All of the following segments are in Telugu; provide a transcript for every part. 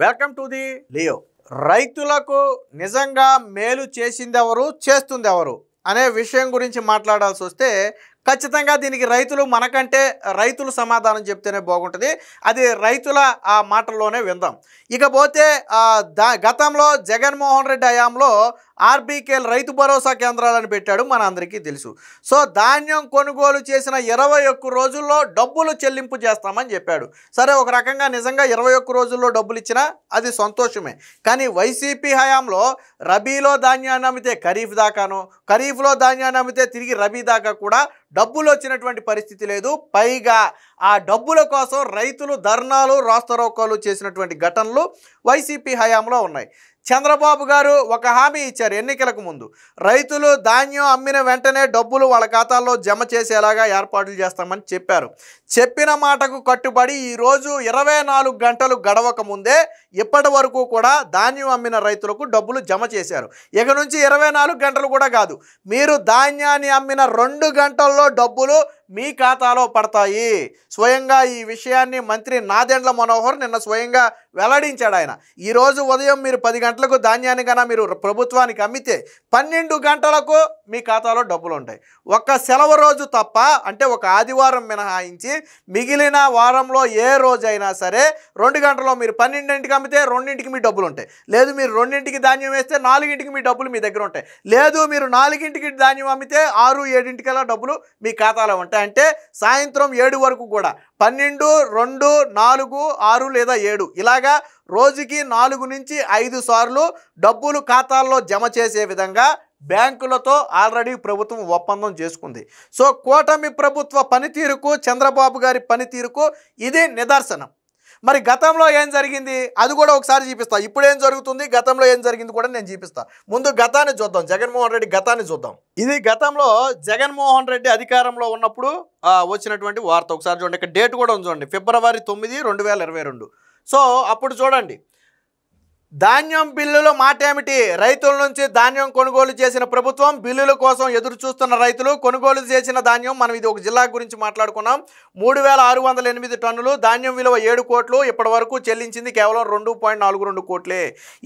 Welcome to the Leo. రైతులకు నిజంగా మేలు చేసిందెవరు, చేస్తుందెవరు అనే విషయం గురించి మాట్లాడాల్సి వస్తే ఖచ్చితంగా దీనికి రైతులు మనకంటే రైతులు సమాధానం చెప్తేనే బాగుంటుంది. అది రైతుల ఆ మాటల్లోనే విందాం. ఇకపోతే గతంలో జగన్మోహన్ రెడ్డి హయాంలో ఆర్బీకేల్ రైతు భరోసా కేంద్రాలను పెట్టాడు, మన అందరికీ తెలుసు. సో ధాన్యం కొనుగోలు చేసిన 21 రోజుల్లో డబ్బులు చెల్లింపు చేస్తామని చెప్పాడు. సరే, ఒక రకంగా నిజంగా 21 రోజుల్లో డబ్బులు ఇచ్చినా అది సంతోషమే. కానీ వైసీపీ హయాంలో రబీలో ధాన్యాన్ని అమ్మితే ఖరీఫ్ దాకాను, ఖరీఫ్లో ధాన్యాన్ని అమ్మితే తిరిగి రబీ దాకా కూడా డబ్బులు వచ్చినటువంటి పరిస్థితి లేదు. పైగా ఆ డబ్బుల కోసం రైతులు ధర్నాలు, రాస్తారోకోలు చేసినటువంటి ఘటనలు వైసీపీ హయాంలో ఉన్నాయి. చంద్రబాబు గారు ఒక హామీ ఇచ్చారు ఎన్నికలకు ముందు, రైతులు ధాన్యం అమ్మిన వెంటనే డబ్బులు వాళ్ళ ఖాతాల్లో జమ చేసేలాగా ఏర్పాట్లు చేస్తామని చెప్పారు. చెప్పిన మాటకు కట్టుబడి ఈరోజు 24 గంటలు గడవక ముందే ఇప్పటి వరకు కూడా ధాన్యం అమ్మిన రైతులకు డబ్బులు జమ చేశారు. ఇక నుంచి 24 గంటలు కూడా కాదు, మీరు ధాన్యాన్ని అమ్మిన 2 గంటల్లో డబ్బులు మీ ఖాతాలో పడతాయి. స్వయంగా ఈ విషయాన్ని మంత్రి నాదెండ్ల మనోహర్ నిన్న స్వయంగా వెల్లడించాడు. ఆయన ఈరోజు ఉదయం మీరు 10 గంటలకు ధాన్యాన్ని కన్నా మీరు ప్రభుత్వానికి అమ్మితే 12 గంటలకు మీ ఖాతాలో డబ్బులు ఉంటాయి. ఒక్క సెలవు రోజు తప్ప, అంటే ఒక ఆదివారం మినహాయించి మిగిలిన వారంలో ఏ రోజైనా సరే 2 గంటల్లో మీరు 12ంటికి అమ్మితే 2ంటికి మీ డబ్బులు ఉంటాయి. లేదు మీరు 2ంటికి ధాన్యం వేస్తే 4ంటికి మీ డబ్బులు మీ దగ్గర ఉంటాయి. లేదు మీరు 4ంటికి ధాన్యం అమ్మితే 6, 7ంటికల్లా డబ్బులు మీ ఖాతాలో ఉంటాయి. అంటే సాయంత్రం 7 వరకు కూడా 12, 2, 4, 6 లేదా 7 ఇలాగా రోజుకి 4 నుంచి 5 సార్లు డబ్బులు ఖాతాల్లో జమ చేసే విధంగా బ్యాంకులతో ఆల్రెడీ ప్రభుత్వం ఒప్పందం చేసుకుంది. సో కూటమి ప్రభుత్వ పనితీరుకు, చంద్రబాబు గారి పనితీరుకు ఇది నిదర్శనం. మరి గతంలో ఏం జరిగింది అది కూడా ఒకసారి చూపిస్తా. ఇప్పుడు ఏం జరుగుతుంది, గతంలో ఏం జరిగింది కూడా నేను చూపిస్తా. ముందు గతాన్ని చూద్దాం, జగన్మోహన్ రెడ్డి గతాన్ని చూద్దాం. ఇది గతంలో జగన్మోహన్ రెడ్డి అధికారంలో ఉన్నప్పుడు వచ్చినటువంటి వార్త. ఒకసారి చూడండి, ఇక్కడ డేట్ కూడా ఉంది చూడండి, ఫిబ్రవరి 9, 2022. సో అప్పుడు చూడండి, ధాన్యం బిల్లుల మాట ఏమిటి? రైతుల నుంచి ధాన్యం కొనుగోలు చేసిన ప్రభుత్వం, బిల్లుల కోసం ఎదురు చూస్తున్న రైతులు, కొనుగోలు చేసిన ధాన్యం, మనం ఇది ఒక జిల్లా గురించి మాట్లాడుకున్నాం, 3608 టన్నులు, ధాన్యం విలువ 7 కోట్లు, ఇప్పటి వరకు చెల్లించింది కేవలం 2.42 కోట్లే.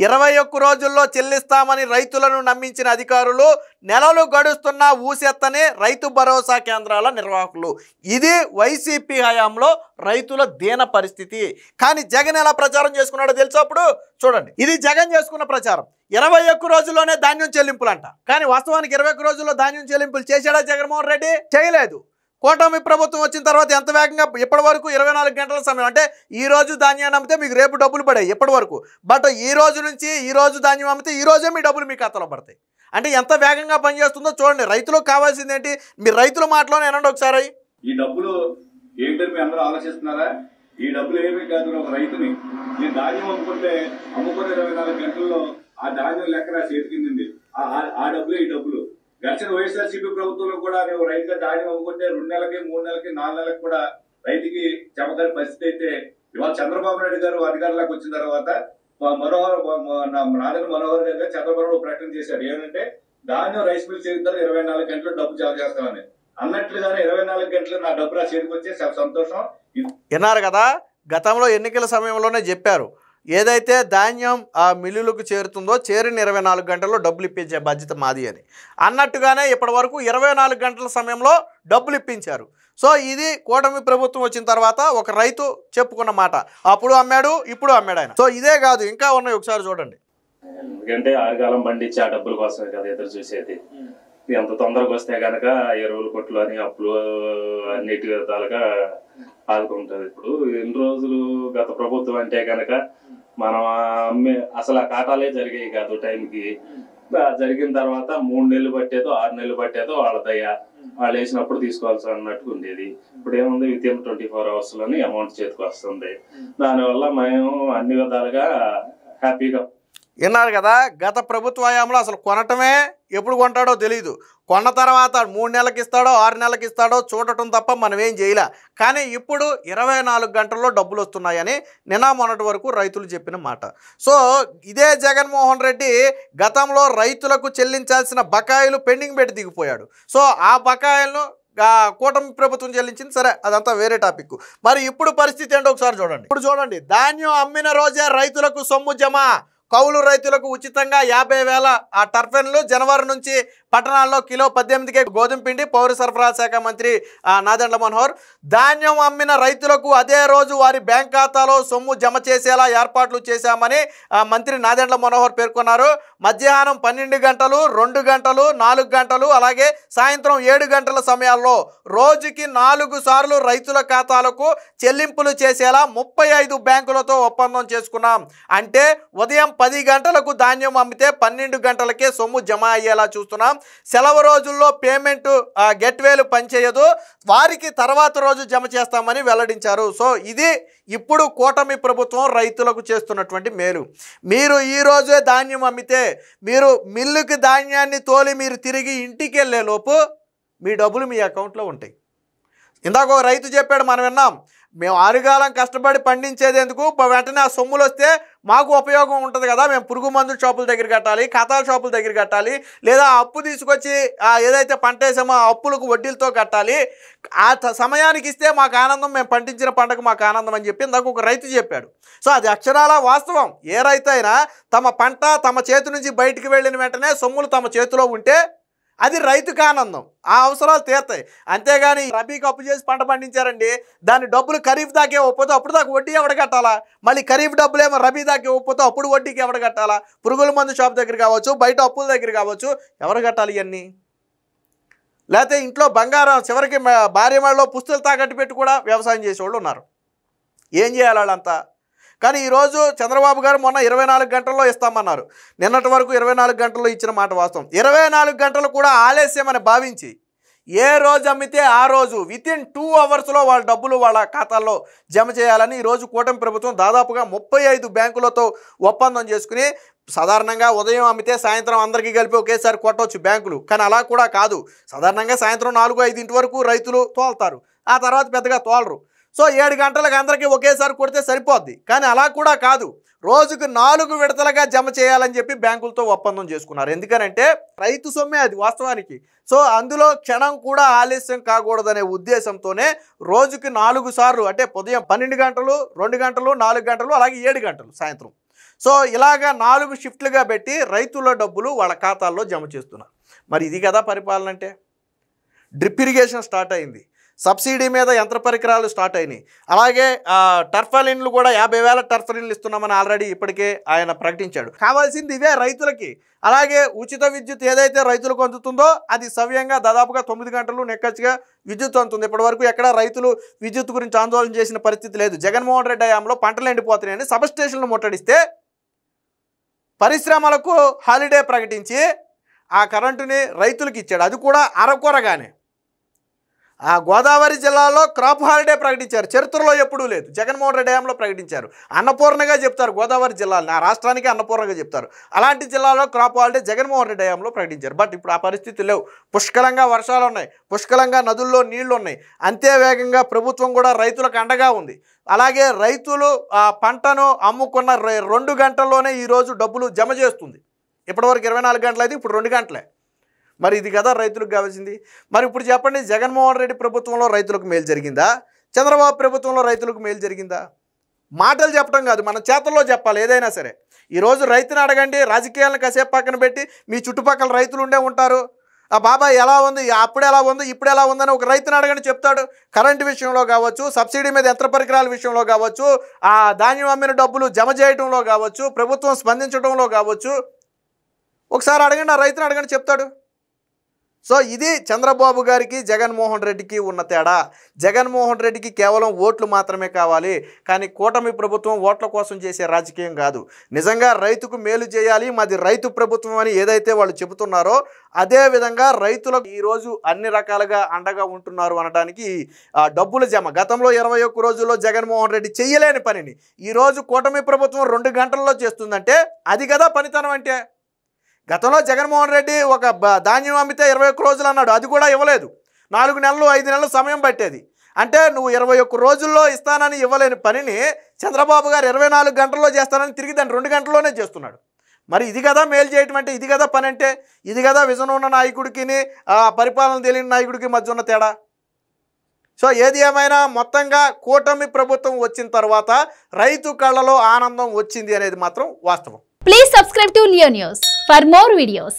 21 రోజుల్లో చెల్లిస్తామని రైతులను నమ్మించిన అధికారులు నెలలు గడుస్తున్నా ఊసెత్తని రైతు భరోసా కేంద్రాల నిర్వాహకులు. ఇది వైసీపీ హయాంలో రైతుల దీన పరిస్థితి. కానీ జగన్ ఎలా ప్రచారం చేసుకున్నాడో తెలుసా? అప్పుడు చూడండి, ఇది జగన్ చేసుకున్న ప్రచారం. 21 రోజుల్లోనే ధాన్యం చెల్లింపులంట. కానీ వాస్తవానికి 21 రోజుల్లో ధాన్యం చెల్లింపులు చేశాడా జగన్మోహన్ రెడ్డి? చేయలేదు. కూటమి ప్రభుత్వం వచ్చిన తర్వాత ఎంత వేగంగా, ఇప్పటి వరకు 24 గంటల సమయం, అంటే ఈ రోజు ధాన్యాన్ని అమ్మితే మీకు రేపు డబ్బులు పడాయి ఇప్పటి వరకు. బట్ ఈ రోజు నుంచి ఈ రోజు ధాన్యం అమ్మితే ఈ రోజే మీ డబ్బులు మీ ఖాతాలో పడతాయి. అంటే ఎంత వేగంగా పనిచేస్తుందో చూడండి. రైతులకు కావాల్సింది ఏంటి? మీరు రైతుల మాటలోనే వినండి ఒకసారి. ఈ డబ్బులు ఏంటని మీ అందరూ ఆలోచిస్తున్నారా? ఈ డబ్బులు ఏమీ కాదు. ఒక రైతుని ఈ ధాన్యం అమ్ముకుంటే 24 గంటల్లో ఆ ధాన్యం లెక్క నా చేతికింది. ఆ డబ్బులే ఈ డబ్బులు. గడిచిన వైఎస్ఆర్సీపీ ప్రభుత్వంలో కూడా నువ్వు రైతుగా ధాన్యం అమ్ముకుంటే 2 నెలలకి, 3 నెలలకి, 4 నెలలకు కూడా రైతుకి చెమకాని పరిస్థితి అయితే, ఇవాళ చంద్రబాబు నాయుడు గారు అధికారంలోకి వచ్చిన తర్వాత నాదెండ్ల మనోహర్ గారు చంద్రబాబు ప్రకటన చేశారు. ఏమంటే ధాన్యం రైస్ మిల్ చేరుతారు, 24 గంటలు డబ్బు జమ చేస్తామని. అన్నట్లుగానే 24 గంటలు నా డబ్బు నా చేతికి వచ్చే సంతోషం. విన్నారు కదా, గతంలో ఎన్నికల సమయంలోనే చెప్పారు, ఏదైతే ధాన్యం ఆ మిల్లులకు చేరుతుందో చేరిన 24 గంటల్లో డబ్బులు ఇప్పించే బాధ్యత మాది అని అన్నట్టుగానే ఇప్పటి వరకు 24 గంటల సమయంలో డబ్బులు ఇప్పించారు. సో ఇది కూటమి ప్రభుత్వం వచ్చిన తర్వాత ఒక రైతు చెప్పుకున్న మాట. అప్పుడు అమ్మాడు, ఇప్పుడు అమ్మాడు ఆయన. సో ఇదే కాదు, ఇంకా ఉన్నాయి, ఒకసారి చూడండి. ఎందుకంటే ఆరుగాలం పండించి ఆ డబ్బుల కోసమే కదా ఎదురు చూసేది. ఎంత తొందరగా వస్తే కనుక ఎరువులు కొట్లు అని అప్పులు అన్నిటి విధాలుగా ఆదుకుంటుంది. ఇప్పుడు ఎన్ని రోజులు గత ప్రభుత్వం అంటే కనుక మనం అసలు ఆ కాటాలే జరిగాయి కాదు టైంకి. జరిగిన తర్వాత 3 నెలలు పట్టేదో 6 నెలలు పట్టేదో వాళ్ళ దయ, వాళ్ళు వేసినప్పుడు తీసుకోవాల్సి అన్నట్టు ఉండేది. ఇప్పుడు ఏముంది, వితిన్ 24 hours లోని అమౌంట్ చేతికి వస్తుంది. దానివల్ల మేము అన్ని విధాలుగా హ్యాపీగా. విన్నారు కదా, గత ప్రభుత్వ హయాంలో అసలు కొనటమే ఎప్పుడు కొంటాడో తెలియదు. కొన్న తర్వాత 3 నెలలకు ఇస్తాడో 6 నెలలకు ఇస్తాడో చూడటం తప్ప మనం ఏం చేయలే. కానీ ఇప్పుడు 24 గంటల్లో డబ్బులు వస్తున్నాయని నిన్న మొన్నటి వరకు రైతులు చెప్పిన మాట. సో ఇదే జగన్మోహన్ రెడ్డి గతంలో రైతులకు చెల్లించాల్సిన బకాయిలు పెండింగ్ పెట్టి దిగిపోయాడు. సో ఆ బకాయిలను కూటమి ప్రభుత్వం చెల్లించింది. సరే, అదంతా వేరే టాపిక్. మరి ఇప్పుడు పరిస్థితి ఏంటో ఒకసారి చూడండి. ఇప్పుడు చూడండి, ధాన్యం అమ్మిన రోజే రైతులకు సొమ్ము జమ. కౌలు రైతులకు ఉచితంగా 50,000 టర్ఫెన్లు. జనవరి నుంచి పట్టణాల్లో కిలో 18కే గోధుమ పిండి. పౌర సరఫరాల శాఖ మంత్రి నాదెండ్ల మనోహర్. ధాన్యం అమ్మిన రైతులకు అదే రోజు వారి బ్యాంక్ ఖాతాలో సొమ్ము జమ చేసేలా ఏర్పాట్లు చేశామని మంత్రి నాదెండ్ల మనోహర్ పేర్కొన్నారు. మధ్యాహ్నం 12 గంటలు, 2 గంటలు, 4 గంటలు, అలాగే సాయంత్రం 7 గంటల సమయాల్లో రోజుకి 4 సార్లు రైతుల ఖాతాలకు చెల్లింపులు చేసేలా 35 బ్యాంకులతో ఒప్పందం చేసుకున్నాం. అంటే ఉదయం 10 గంటలకు ధాన్యం అమ్మితే 12 గంటలకే సొమ్ము జమ అయ్యేలా చూస్తున్నాం. సెలవు రోజుల్లో పేమెంట్ గెట్వేలు పనిచేయదు, వారికి తర్వాత రోజు జమ చేస్తామని వెల్లడించారు. సో ఇది ఇప్పుడు కూటమి ప్రభుత్వం రైతులకు చేస్తున్నటువంటి మేలు. మీరు ఈ రోజే ధాన్యం అమ్మితే మీరు మిల్లుకి ధాన్యాన్ని తోలి మీరు తిరిగి ఇంటికి వెళ్ళే లోపు మీ డబ్బులు మీ అకౌంట్లో ఉంటాయి. ఇందాక ఒక రైతు చెప్పాడు, మనం విన్నాం, మేము ఆరుగాలం కష్టపడి పండించేది ఎందుకు, వెంటనే ఆ సొమ్ములు వస్తే మాకు ఉపయోగం ఉంటుంది కదా, మేము పురుగు మందు షాపుల దగ్గర కట్టాలి, ఖాతాల షాపుల దగ్గర కట్టాలి, లేదా అప్పు తీసుకొచ్చి ఏదైతే పంట వేసామో ఆ అప్పులకు వడ్డీలతో కట్టాలి, ఆ సమయానికి ఇస్తే మాకు ఆనందం, మేము పండించిన పంటకు మాకు ఆనందం అని చెప్పి ఇందాక ఒక రైతు చెప్పాడు. సో అది అక్షరాల వాస్తవం. ఏ రైతు అయినా తమ పంట తమ చేతి నుంచి బయటికి వెళ్ళిన వెంటనే సొమ్ములు తమ చేతిలో ఉంటే అది రైతుకు ఆనందం, ఆ అవసరాలు తీరుతాయి. అంతేగాని రబీకి అప్పు చేసి పంట పండించారండి, దాని డబ్బులు ఖరీఫ్ దాకా ఇవ్వకపోతే అప్పుడు దాకా వడ్డీ ఎవడ కట్టాలా, మళ్ళీ ఖరీఫ్ డబ్బులేమో రబీ దాకా ఇవ్వకపోతే అప్పుడు వడ్డీకి ఎవడ కట్టాలా, పురుగుల మందు షాప్ దగ్గర కావచ్చు, బయట అప్పుల దగ్గర కావచ్చు, ఎవరు కట్టాలి ఇవన్నీ? లేకపోతే ఇంట్లో బంగారం చివరికి భార్య వాళ్ళలో పుస్తులు తాకట్టు పెట్టి కూడా వ్యవసాయం చేసేవాళ్ళు ఉన్నారు. ఏం చేయాలి వాళ్ళంతా? కానీ ఈరోజు చంద్రబాబు గారు మొన్న 24 గంటల్లో ఇస్తామన్నారు. నిన్నటి వరకు 24 గంటల్లో ఇచ్చిన మాట వాస్తవం. 24 గంటలు కూడా ఆలస్యం అని భావించి ఏ రోజు అమ్మితే ఆ రోజు వితిన్ 2 అవర్స్లో వాళ్ళ డబ్బులు వాళ్ళ ఖాతాల్లో జమ చేయాలని ఈరోజు కూటమి ప్రభుత్వం దాదాపుగా 35 బ్యాంకులతో ఒప్పందం చేసుకుని, సాధారణంగా ఉదయం అమ్మితే సాయంత్రం అందరికీ కలిపి ఒకేసారి కొట్టవచ్చు బ్యాంకులు, కానీ అలా కూడా కాదు. సాధారణంగా సాయంత్రం 4-5 వరకు రైతులు తోలుతారు, ఆ తర్వాత పెద్దగా తోలరు. సో 7 గంటలకు అందరికీ ఒకేసారి కొడితే సరిపోద్ది, కానీ అలా కూడా కాదు. రోజుకు 4 విడతలుగా జమ చేయాలని చెప్పి బ్యాంకులతో ఒప్పందం చేసుకున్నారు. ఎందుకనంటే రైతు సొమ్మే అది వాస్తవానికి. సో అందులో క్షణం కూడా ఆలస్యం కాకూడదనే ఉద్దేశంతోనే రోజుకి 4 సార్లు, అంటే ఉదయం 12 గంటలు, 2 గంటలు, 4 గంటలు, అలాగే 7 గంటలు సాయంత్రం. సో ఇలాగా 4 షిఫ్ట్లుగా పెట్టి రైతుల డబ్బులు వాళ్ళ ఖాతాల్లో జమ చేస్తున్నారు. మరి ఇది కదా పరిపాలన అంటే. డ్రిప్ ఇరిగేషన్ స్టార్ట్ అయింది, సబ్సిడీ మీద యంత్ర పరికరాలు స్టార్ట్ అయినాయి, అలాగే టర్ఫలిన్లు కూడా 50,000 టర్ఫలిన్లు ఇస్తున్నామని ఆల్రెడీ ఇప్పటికే ఆయన ప్రకటించాడు. కావాల్సింది ఇవే రైతులకి. అలాగే ఉచిత విద్యుత్ ఏదైతే రైతులకు అందుతుందో అది సవ్యంగా దాదాపుగా 9 గంటలు నెక్కచ్చిగా విద్యుత్ అందుతుంది. ఇప్పటివరకు ఎక్కడ రైతులు విద్యుత్ గురించి ఆందోళన చేసిన పరిస్థితి లేదు. జగన్మోహన్ రెడ్డి హయాంలో పంటలు ఎండిపోతున్నాయని సబ్ స్టేషన్లు ముట్టడిస్తే పరిశ్రమలకు హాలిడే ప్రకటించి ఆ కరెంటుని రైతులకు ఇచ్చాడు, అది కూడా అరకొరగానే. గోదావరి జిల్లాలో క్రాప్ హాలిడే ప్రకటించారు, చరిత్రలో ఎప్పుడూ లేదు. జగన్మోహన్ రెడ్డి హయాంలో ప్రకటించారు. అన్నపూర్ణగా చెప్తారు గోదావరి జిల్లాని, ఆ రాష్ట్రానికి అన్నపూర్ణగా చెప్తారు. అలాంటి జిల్లాలో క్రాప్ హాలిడే జగన్మోహన్ రెడ్డి హయాంలో ప్రకటించారు. బట్ ఇప్పుడు ఆ పరిస్థితులు లేవు. పుష్కలంగా వర్షాలు ఉన్నాయి, పుష్కలంగా నదుల్లో నీళ్లు ఉన్నాయి. అంతే వేగంగా ప్రభుత్వం కూడా రైతులకు అండగా ఉంది. అలాగే రైతులు పంటను అమ్ముకున్న 2 గంటల్లోనే ఈరోజు డబ్బులు జమ చేస్తుంది. ఇప్పటివరకు 24 గంటలు అయితే ఇప్పుడు 2 గంటలే. మరి ఇది కదా రైతులకు కావాల్సింది. మరి ఇప్పుడు చెప్పండి, జగన్మోహన్ రెడ్డి ప్రభుత్వంలో రైతులకు మేలు జరిగిందా, చంద్రబాబు ప్రభుత్వంలో రైతులకు మేలు జరిగిందా? మాటలు చెప్పడం కాదు, మన చేతల్లో చెప్పాలి ఏదైనా సరే. ఈరోజు రైతుని అడగండి, రాజకీయాలను కాసేపు పక్కన పెట్టి మీ చుట్టుపక్కల రైతులు ఉండే ఉంటారు. ఆ బాబాయ్ ఎలా ఉంది, అప్పుడు ఎలా ఉంది, ఇప్పుడు ఎలా ఉందని ఒక రైతుని అడగండి చెప్తాడు. కరెంటు విషయంలో కావచ్చు, సబ్సిడీ మీద యంత్ర పరికరాల విషయంలో కావచ్చు, ఆ ధాన్యం అమ్మిన డబ్బులు జమ చేయడంలో కావచ్చు, ప్రభుత్వం స్పందించడంలో కావచ్చు, ఒకసారి అడగండి, ఆ రైతుని అడగండి చెప్తాడు. సో ఇది చంద్రబాబు గారికి జగన్మోహన్ రెడ్డికి ఉన్న తేడా. జగన్మోహన్ రెడ్డికి కేవలం ఓట్లు మాత్రమే కావాలి, కానీ కూటమి ప్రభుత్వం ఓట్ల కోసం చేసే రాజకీయం కాదు. నిజంగా రైతుకు మేలు చేయాలి, మాది రైతు ప్రభుత్వం అని ఏదైతే వాళ్ళు చెబుతున్నారో అదే విధంగా రైతులకు ఈరోజు అన్ని రకాలుగా అండగా ఉంటున్నారు అనడానికి డబ్బుల జమ. గతంలో 21 రోజుల్లో జగన్మోహన్ రెడ్డి చెయ్యలేని పనిని ఈరోజు కూటమి ప్రభుత్వం 2 గంటల్లో చేస్తుందంటే అది కదా పనితనం అంటే. గతంలో జగన్మోహన్ రెడ్డి ఒక ధాన్యం అమ్మితే 21 రోజులు అన్నాడు, అది కూడా ఇవ్వలేదు. 4 నెలలు 5 నెలలు సమయం పట్టేది. అంటే నువ్వు 21 రోజుల్లో ఇస్తానని ఇవ్వలేని పనిని చంద్రబాబు గారు 24 గంటల్లో చేస్తానని తిరిగి దాన్ని 2 గంటల్లోనే చేస్తున్నాడు. మరి ఇది కదా మేలు చేయటం అంటే, ఇది కదా పని అంటే, ఇది కదా విజన్ ఉన్న నాయకుడికి పరిపాలన తెలియని నాయకుడికి మధ్య ఉన్న తేడా. సో ఏది ఏమైనా మొత్తంగా కూటమి ప్రభుత్వం వచ్చిన తర్వాత రైతు కళ్ళలో ఆనందం వచ్చింది అనేది మాత్రం వాస్తవం. Please subscribe to Leo News for more videos.